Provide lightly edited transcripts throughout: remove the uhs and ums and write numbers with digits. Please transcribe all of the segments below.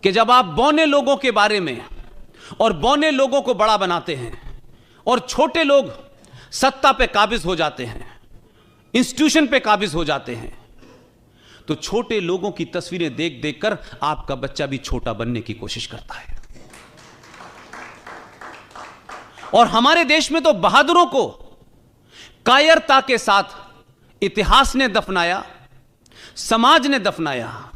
कि जब आप बौने लोगों के बारे में और बौने लोगों को बड़ा बनाते हैं और छोटे लोग सत्ता पे काबिज हो जाते हैं, इंस्टीट्यूशन पे काबिज हो जाते हैं, तो छोटे लोगों की तस्वीरें देख देखकर आपका बच्चा भी छोटा बनने की कोशिश करता है। और हमारे देश में तो बहादुरों को कायरता के साथ इतिहास ने दफनाया, समाज ने दफनाया,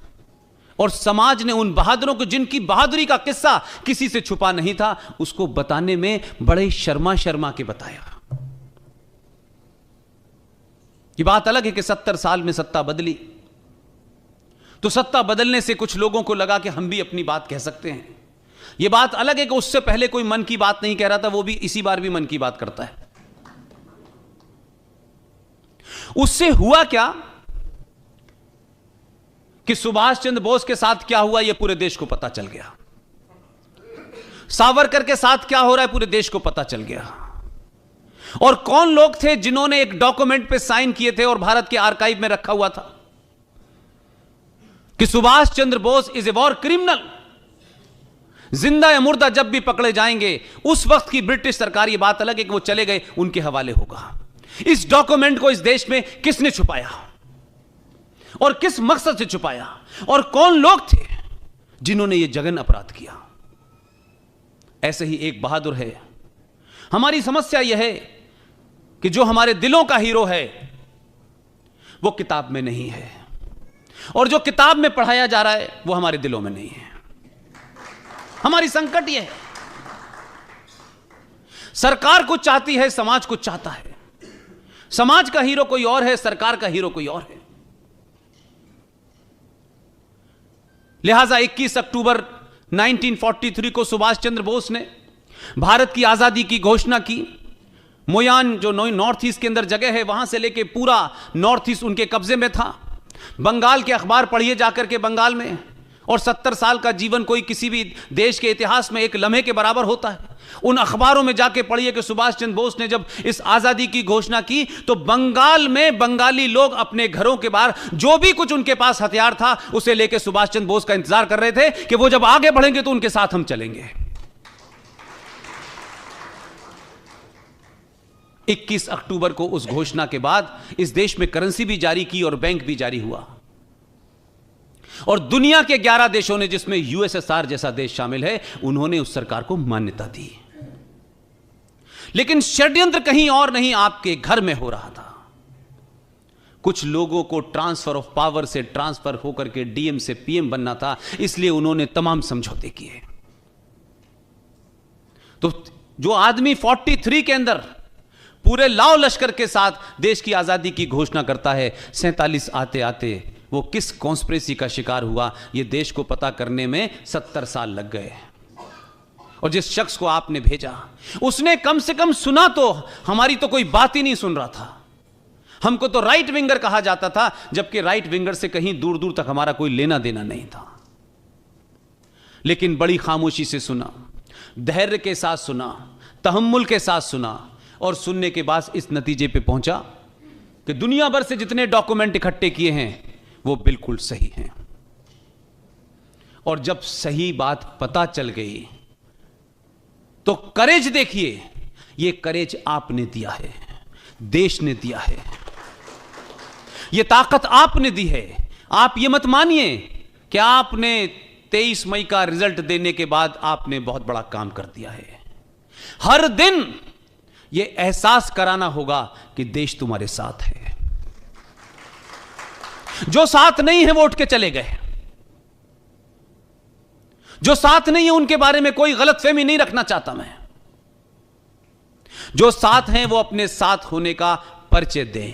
और समाज ने उन बहादुरों को, जिनकी बहादुरी का किस्सा किसी से छुपा नहीं था, उसको बताने में बड़े शर्मा शर्मा के बताया। ये बात अलग है कि 70 साल में सत्ता बदली, तो सत्ता बदलने से कुछ लोगों को लगा कि हम भी अपनी बात कह सकते हैं। यह बात अलग है कि उससे पहले कोई मन की बात नहीं कह रहा था, वो भी इसी बार भी मन की बात करता है। उससे हुआ क्या कि सुभाष चंद्र बोस के साथ क्या हुआ यह पूरे देश को पता चल गया, सावरकर के साथ क्या हो रहा है पूरे देश को पता चल गया। और कौन लोग थे जिन्होंने एक डॉक्यूमेंट पे साइन किए थे और भारत के आर्काइव में रखा हुआ था कि Subhash Chandra Bose is a war criminal, जिंदा या मुर्दा जब भी पकड़े जाएंगे, उस वक्त की ब्रिटिश सरकार, ये बात अलग है कि वो चले गए, उनके हवाले होगा। इस डॉक्यूमेंट को इस देश में किसने छुपाया और किस मकसद से छुपाया, और कौन लोग थे जिन्होंने यह जघन अपराध किया? ऐसे ही एक बहादुर है। हमारी समस्या यह है कि जो हमारे दिलों का हीरो है वो किताब में नहीं है, और जो किताब में पढ़ाया जा रहा है वो हमारे दिलों में नहीं है। हमारी संकट यह है, सरकार कुछ चाहती है, समाज कुछ चाहता है। समाज का हीरो कोई और है, सरकार का हीरो कोई और है। लिहाजा 21 अक्टूबर 1943 को सुभाष चंद्र बोस ने भारत की आजादी की घोषणा की। मोयान जो नॉर्थ ईस्ट के अंदर जगह है, वहां से लेके पूरा नॉर्थ ईस्ट उनके कब्जे में था। बंगाल के अखबार पढ़िए जाकर के बंगाल में, और 70 साल का जीवन कोई किसी भी देश के इतिहास में एक लम्हे के बराबर होता है। उन अखबारों में जाके पढ़िए कि सुभाष चंद्र बोस ने जब इस आजादी की घोषणा की तो बंगाल में बंगाली लोग अपने घरों के बाहर जो भी कुछ उनके पास हथियार था उसे लेके सुभाष चंद्र बोस का इंतजार कर रहे थे कि वो जब आगे बढ़ेंगे तो उनके साथ हम चलेंगे। 21 अक्टूबर को उस घोषणा के बाद इस देश में करेंसी भी जारी की और बैंक भी जारी हुआ, और दुनिया के 11 देशों ने, जिसमें यूएसएसआर जैसा देश शामिल है, उन्होंने उस सरकार को मान्यता दी। लेकिन षड्यंत्र कहीं और नहीं, आपके घर में हो रहा था। कुछ लोगों को ट्रांसफर ऑफ पावर से ट्रांसफर होकर के डीएम से पीएम बनना था, इसलिए उन्होंने तमाम समझौते किए। तो जो आदमी 43 के अंदर पूरे लाव लश्कर के साथ देश की आजादी की घोषणा करता है, 47 आते आते वो किस कॉन्स्पिरेसी का शिकार हुआ, यह देश को पता करने में 70 साल लग गए। और जिस शख्स को आपने भेजा उसने कम से कम सुना तो, हमारी तो कोई बात ही नहीं सुन रहा था। हमको तो राइट विंगर कहा जाता था, जबकि राइट विंगर से कहीं दूर दूर तक हमारा कोई लेना देना नहीं था। लेकिन बड़ी खामोशी से सुना, धैर्य के साथ सुना, तहम्मुल के साथ सुना, और सुनने के बाद इस नतीजे पे पहुंचा कि दुनिया भर से जितने डॉक्यूमेंट इकट्ठे किए हैं वो बिल्कुल सही हैं। और जब सही बात पता चल गई तो करेज देखिए, ये करेज आपने दिया है, देश ने दिया है, ये ताकत आपने दी है। आप ये मत मानिए कि आपने 23 मई का रिजल्ट देने के बाद आपने बहुत बड़ा काम कर दिया है। हर दिन यह एहसास कराना होगा कि देश तुम्हारे साथ है। जो साथ नहीं है वो उठ के चले गए, जो साथ नहीं है उनके बारे में कोई गलतफहमी नहीं रखना चाहता मैं। जो साथ हैं वो अपने साथ होने का परिचय दें।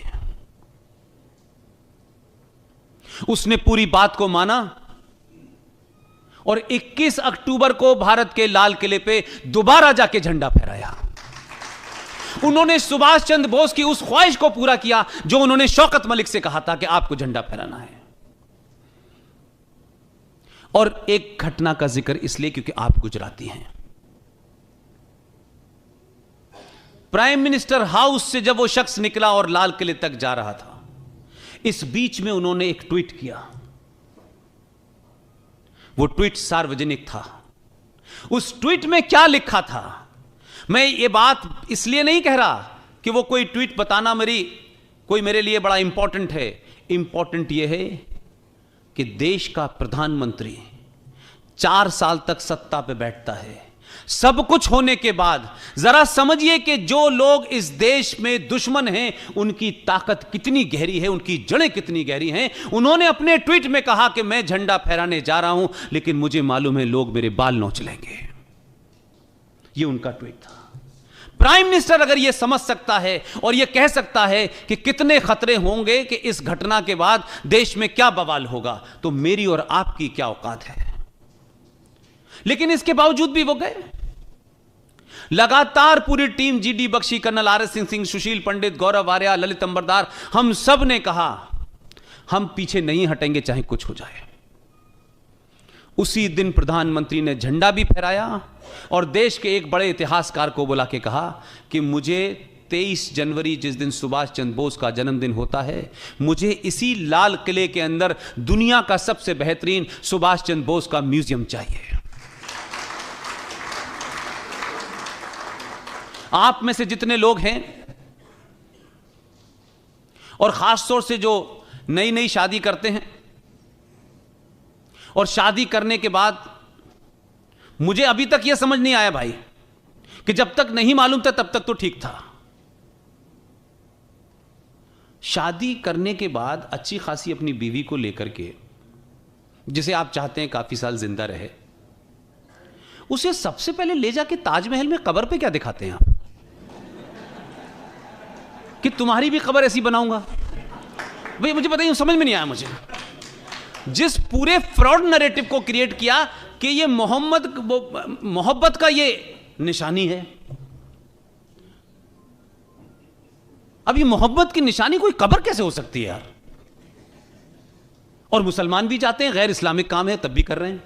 उसने पूरी बात को माना और 21 अक्टूबर को भारत के लाल किले पे दोबारा जाके झंडा फहराया। उन्होंने सुभाष चंद्र बोस की उस ख्वाहिश को पूरा किया जो उन्होंने शौकत मलिक से कहा था कि आपको झंडा फहराना है। और एक घटना का जिक्र इसलिए क्योंकि आप गुजराती हैं। प्राइम मिनिस्टर हाउस से जब वो शख्स निकला और लाल किले तक जा रहा था, इस बीच में उन्होंने एक ट्वीट किया। वो ट्वीट सार्वजनिक था। उस ट्वीट में क्या लिखा था, मैं ये बात इसलिए नहीं कह रहा कि वो कोई ट्वीट बताना मेरे लिए बड़ा इंपॉर्टेंट है। इंपॉर्टेंट यह है कि देश का प्रधानमंत्री 4 साल तक सत्ता पे बैठता है, सब कुछ होने के बाद। जरा समझिए कि जो लोग इस देश में दुश्मन हैं, उनकी ताकत कितनी गहरी है, उनकी जड़ें कितनी गहरी हैं। उन्होंने अपने ट्वीट में कहा कि मैं झंडा फहराने जा रहा हूं, लेकिन मुझे मालूम है लोग मेरे बाल नोच लेंगे। यह उनका ट्वीट था। प्राइम मिनिस्टर अगर यह समझ सकता है और यह कह सकता है कि कितने खतरे होंगे कि इस घटना के बाद देश में क्या बवाल होगा, तो मेरी और आपकी क्या औकात है। लेकिन इसके बावजूद भी वो गए। लगातार पूरी टीम, GD Bakshi, colonel R S Singh, Sushil Pandit, Gaurav Arya, Lalit Ambardar, हम सब ने कहा हम पीछे नहीं हटेंगे चाहे कुछ हो जाए। उसी दिन प्रधानमंत्री ने झंडा भी फहराया और देश के एक बड़े इतिहासकार को बुला के कहा कि मुझे 23 जनवरी, जिस दिन सुभाष चंद्र बोस का जन्मदिन होता है, मुझे इसी लाल किले के अंदर दुनिया का सबसे बेहतरीन सुभाष चंद्र बोस का म्यूजियम चाहिए। आप में से जितने लोग हैं और खासतौर से जो नई नई शादी करते हैं और शादी करने के बाद, मुझे अभी तक यह समझ नहीं आया भाई कि जब तक नहीं मालूम था तब तक तो ठीक था। शादी करने के बाद अच्छी खासी अपनी बीवी को लेकर के, जिसे आप चाहते हैं काफी साल जिंदा रहे, उसे सबसे पहले ले जाके ताजमहल में कब्र पे क्या दिखाते हैं आप कि तुम्हारी भी कब्र ऐसी बनाऊंगा। भाई मुझे बताइए, समझ में नहीं आया मुझे। जिस पूरे फ्रॉड नैरेटिव को क्रिएट किया कि ये मोहब्बत का ये निशानी है। अब ये मोहब्बत की निशानी कोई कब्र कैसे हो सकती है यार। और मुसलमान भी चाहते हैं, गैर इस्लामिक काम है तब भी कर रहे हैं।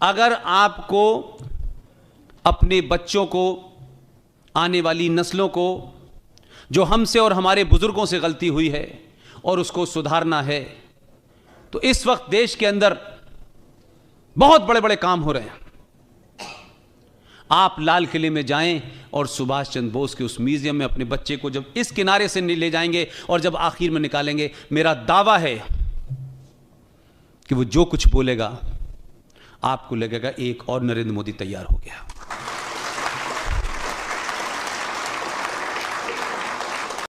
अगर आपको अपने बच्चों को, आने वाली नस्लों को, जो हमसे और हमारे बुजुर्गों से गलती हुई है और उसको सुधारना है, तो इस वक्त देश के अंदर बहुत बड़े बड़े काम हो रहे हैं। आप लाल किले में जाएं और सुभाष चंद्र बोस के उस म्यूजियम में अपने बच्चे को जब इस किनारे से ले जाएंगे और जब आखिर में निकालेंगे, मेरा दावा है कि वो जो कुछ बोलेगा आपको लगेगा एक और नरेंद्र मोदी तैयार हो गया।